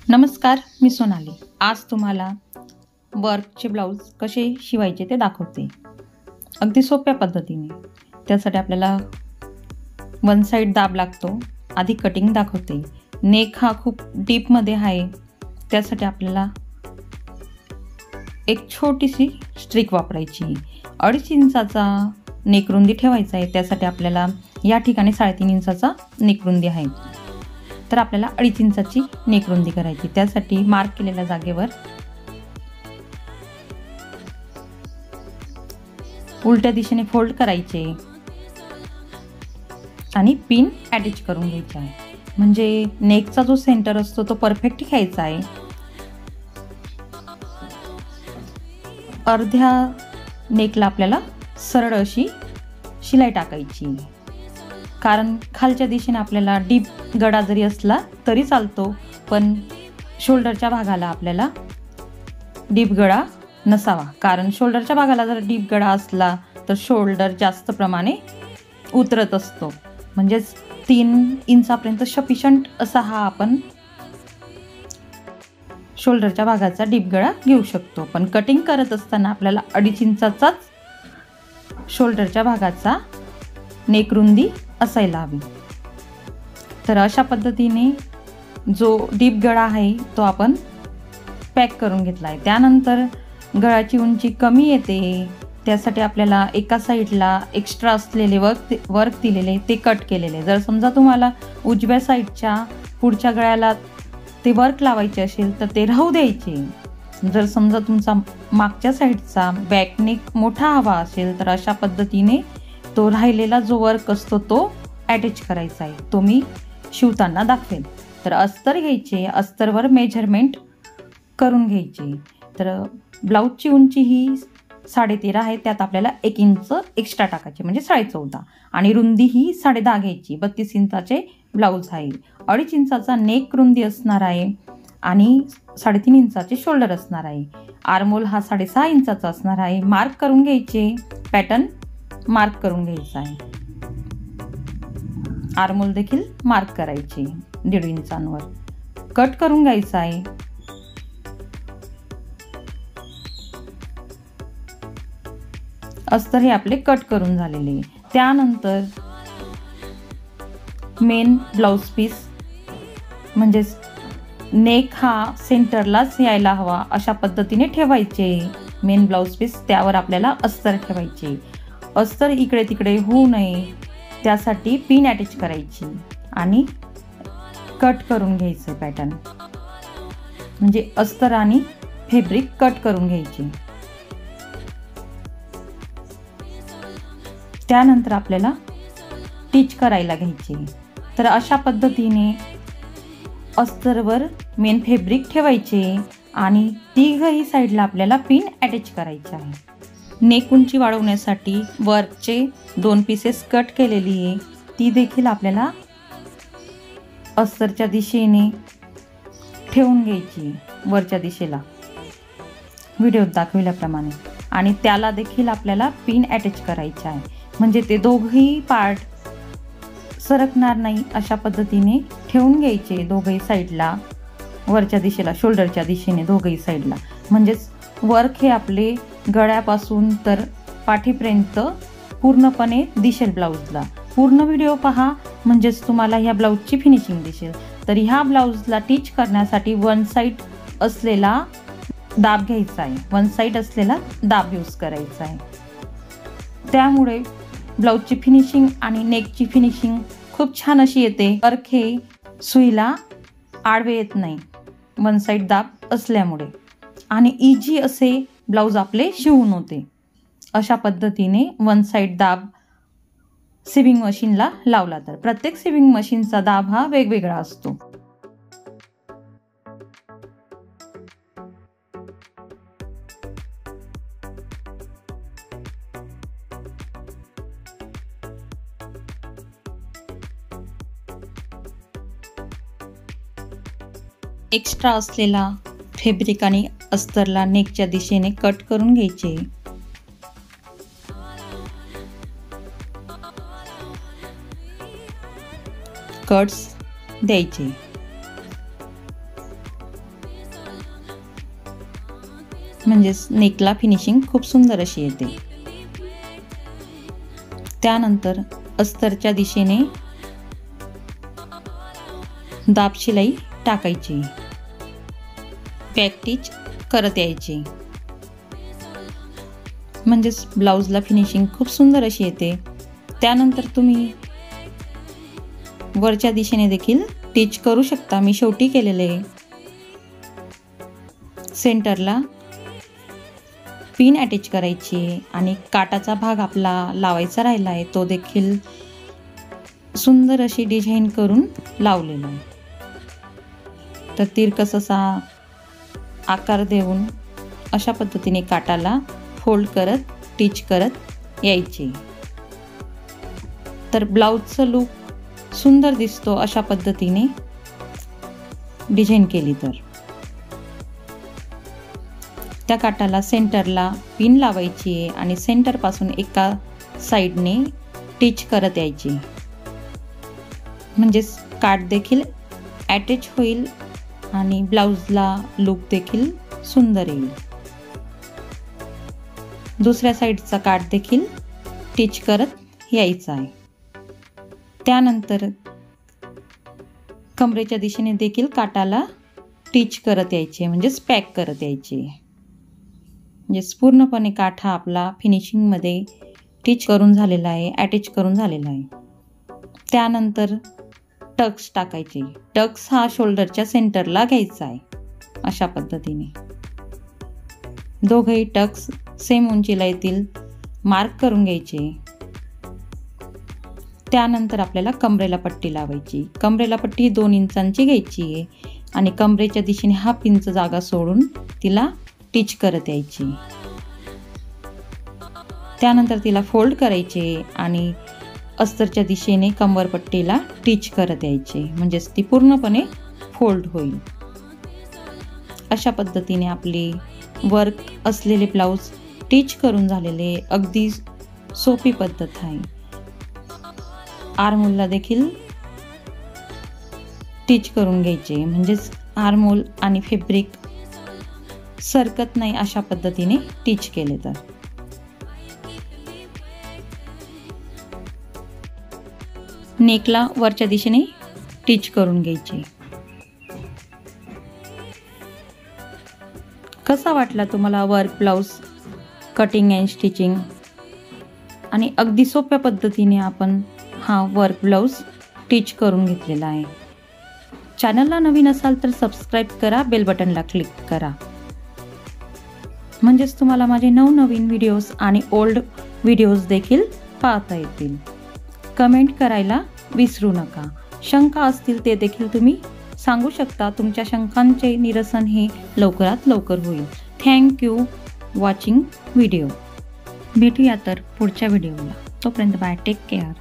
नमस्कार, मी सोनाली। आज तुम्हाला वर्कचे ब्लाऊज कसे शिवायचे ते दाखवते, अगदी सोप्या पद्धतीने। त्यासाठी आपल्याला वन साईड दाब लागतो। आधी कटिंग दाखवते। नेक हा खूप डीपमध्ये आहे, त्यासाठी आपल्याला एक छोटीशी स्ट्रिक वापरायची। 2.5 इंचाचा नेक रुंदी ठेवायचा आहे। त्यासाठी आपल्याला या ठिकाणी 3.5 इंचाचा नेक रुंदी आहे, तर आपल्याला 2.5 इंचाची नेक रुंदी करायची। त्यासाठी मार्क केलेल्या जागेवर उलट्या दिशेने फोल्ड करायचे आणि पिन अटॅच करून घ्यायची आहे। म्हणजे नेकचा जो सेंटर असतो तो परफेक्ट घ्यायचा आहे। अर्ध्या नेकला आपल्याला सरळ अशी शिलाई टाकायची, कारण खालच्या दिशेने आपल्याला डीप गळा जरी असला तरी चालतो, पण शोल्डरच्या भागाला आपल्याला डीप गळा नसावा। कारण शोल्डरच्या भागाला जर डीप गळा असला तर शोल्डर जास्त प्रमाणे उतरत असतो। म्हणजेच 3 इंचापर्यंत सफिशियंट असा हा आपण शोल्डरच्या भागाचा डीप गळा घेऊ शकतो। पण कटिंग करत असताना आपल्याला 2.5 इंचाचाच शोल्डरच्या भागाचा नेक रुंदी असायला हवी। तर अशा पद्धतीने जो डीप गळा आहे तो आपण पॅक करून घेतला आहे। त्यानंतर गळाची उंची कमी येते, त्यासाठी आपल्याला एका साईडला एक्स्ट्रा असलेले वर्क दिलेले ते कट केलेले। जर समजा तुम्हाला उजव्या साईडच्या पुढच्या गळ्याला ते वर्क लावायचे असेल तर ते राहू द्यायचे। जर समजा तुमचा मागच्या साईडचा बॅक नेक मोठा हवा असेल तर अशा पद्धतीने तो राहिलेला जो वर्क असतो तो अटॅच करायचा आहे। तो मी शिवताना दाखवेल। तर अस्तर घ्यायचे, अस्तरवर मेजरमेंट करून घ्यायचे। तर ब्लाऊजची उंची ही 13.5 आहे, त्यात आपल्याला 1 इंच एक्स्ट्रा टाकायचे म्हणजे 14.5, आणि रुंदी ही 10.5 घ्यायची। 32 इंचाचे ब्लाऊज आहे। 2.5 इंचाचा नेक रुंदी असणार आहे आणि 3.5 इंचाचे शोल्डर असणार आहे। आर्महोल हा 6.5 इंचाचा असणार आहे। मार्क करून घ्यायचे, पॅटर्न मार्क करून घ्यायचा आहे। आर्महोल देखील मार्क करायचे 1.5 इंचांवर। कट करून घ्यायचा आहे। अस्तर हे आपले कट करून झालेले। त्यानंतर मेन ब्लाऊज पीस म्हणजे नेक हा सेंटरलाच यायला हवा अशा पद्धतीने ठेवायचे मेन ब्लाऊज पीस। त्यावर आपल्याला अस्तर ठेवायचे। अस्तर इकडे तिकडे होऊ नये त्यासाठी पिन अटॅच करायची आणि कट करून घ्यायचं पॅटर्न, म्हणजे अस्तर आणि फॅब्रिक कट करून घ्यायची। त्यानंतर आपल्याला टिच करायला घ्यायची। तर अशा पद्धतीने अस्तरवर मेन फॅब्रिक ठेवायचे आणि तिघही साईडला आपल्याला पिन अटॅच करायचे आहे। नेक उंची वाढवण्यासाठी वर्कचे 2 पीसेस कट केलेली आहे, ती देखील आपल्याला अस्तरच्या दिशेने ठेवून घ्यायची वरच्या दिशेला व्हिडिओत दाखवल्याप्रमाणे, आणि त्याला देखील आपल्याला पिन अटॅच करायचे आहे। म्हणजे ते दोघंही पार्ट सरकणार नाही अशा पद्धतीने ठेवून घ्यायचे दोघंही साईडला, वरच्या दिशेला शोल्डरच्या दिशेने दोघंही साईडला। म्हणजेच वर्क हे आपले गळ्यापासून तर पाठीपर्यंत पूर्णपणे दिसेल ब्लाऊजला। पूर्ण व्हिडिओ पहा, म्हणजेच तुम्हाला ह्या ब्लाऊजची फिनिशिंग दिसेल। तर ह्या ब्लाऊजला टिच करण्यासाठी वन साईड असलेला दाब घ्यायचा आहे, वन साईड असलेला दाब यूज करायचा आहे। त्यामुळे ब्लाऊजची फिनिशिंग आणि नेकची फिनिशिंग खूप छान अशी येते। वर्क हे सुईला आडवे येत नाही वन साईड दाब असल्यामुळे, आणि इझी असे ब्लाऊज आपले शिवून होते। अशा पद्धतीने वन साईड दाब सिविंग मशीनला लावला तर प्रत्येक सिविंग मशीनचा दाब हा वेगवेगळा असतो। एक्स्ट्रा असलेला फॅब्रिक आणि अस्तरला नेकच्या दिशेने कट करून घ्यायचे। कट्स द्यायचे। म्हणजेच नेकला फिनिशिंग खूप सुंदर अशी येते. त्यानंतर अस्तरच्या दिशेने दाब शिलाई टाकायची, बॅक स्टिच करत यायची, म्हणजेच ब्लाऊजला फिनिशिंग खूप सुंदर अशी येते. त्यानंतर तुम्ही वरच्या दिशेने देखील स्टिच करू शकता. मी शेवटी केलेले आहे. सेंटरला पिन अटॅच करायची आणि काटाचा भाग आपला लावायचा राहिला आहे, तो देखील सुंदर अशी डिझाईन करून लावलेला आहे. तर तिरकस असा आकार देऊन अशा पद्धतीने काटाला फोल्ड करत स्टिच करत यायचे. तर ब्लाऊजचा लुक सुंदर दिसतो अशा पद्धतीने डिझाईन केली. तर त्या काटाला सेंटरला पिन लावायची आहे आणि सेंटरपासून एका साईडने स्टिच करत यायची, म्हणजेच काठ देखील अटॅच होईल आणि ब्लाऊजला लुक देखील सुंदर येईल. दुसऱ्या साईडचा काठ देखील स्टिच करत यायचा आहे. त्यानंतर कमरेच्या दिशेने देखील काटाला स्टिच करत यायचे, म्हणजेच पॅक करत यायचे. म्हणजेच पूर्णपणे काठ हा आपला फिनिशिंगमध्ये स्टिच करून झालेला आहे, अटॅच करून झालेला आहे. त्यानंतर टक्स टाकायचे. टक्स हा शोल्डरच्या सेंटरला घ्यायचा आहे अशा पद्धतीने. दोघंही टक्स सेम उंचीला येतील मार्क करून घ्यायचे. त्यानंतर आपल्याला कमरेला पट्टी लावायची. कमरेला पट्टी 2 इंचांची घ्यायची आहे आणि कमरेच्या दिशेने 1/2 इंच जागा सोडून तिला स्टिच करत यायची. त्यानंतर तिला फोल्ड करायचे आणि अस्तरच्या दिशेने कंबरपट्टीला स्टिच करत यायचे, म्हणजेच ती पूर्णपणे फोल्ड होईल. अशा पद्धतीने आपली वर्क असलेले ब्लाऊज स्टिच करून झालेले. अगदी सोपी पद्धत आहे. आर्महोलला देखील स्टिच करून घ्यायचे, म्हणजेच आर्महोल आणि फॅब्रिक सरकत नाही अशा पद्धतीने स्टिच केले. तर नेकला वरच्या दिशेने स्टिच करून घ्यायचे. कसा वाटला तुम्हाला work blouse cutting and stitching? आणि अगदी सोप्या पद्धतीने आपण हा वर्क ब्लाऊज स्टिच करून घेतलेला आहे. चॅनलला नवीन असाल तर सबस्क्राईब करा, बेल बटनला क्लिक करा, म्हणजेच तुम्हाला माझे नवनवीन व्हिडिओज आणि ओल्ड व्हिडिओज देखील पाहता येतील. कमेंट करायला विसरू नका. शंका असतील ते देखील तुम्ही सांगू शकता. तुमच्या शंकांचे निरसन हे लवकरात लवकर होईल. Thank you watching video. भेटूया तर पुढच्या व्हिडिओला. तोपर्यंत बाय, टेक केअर.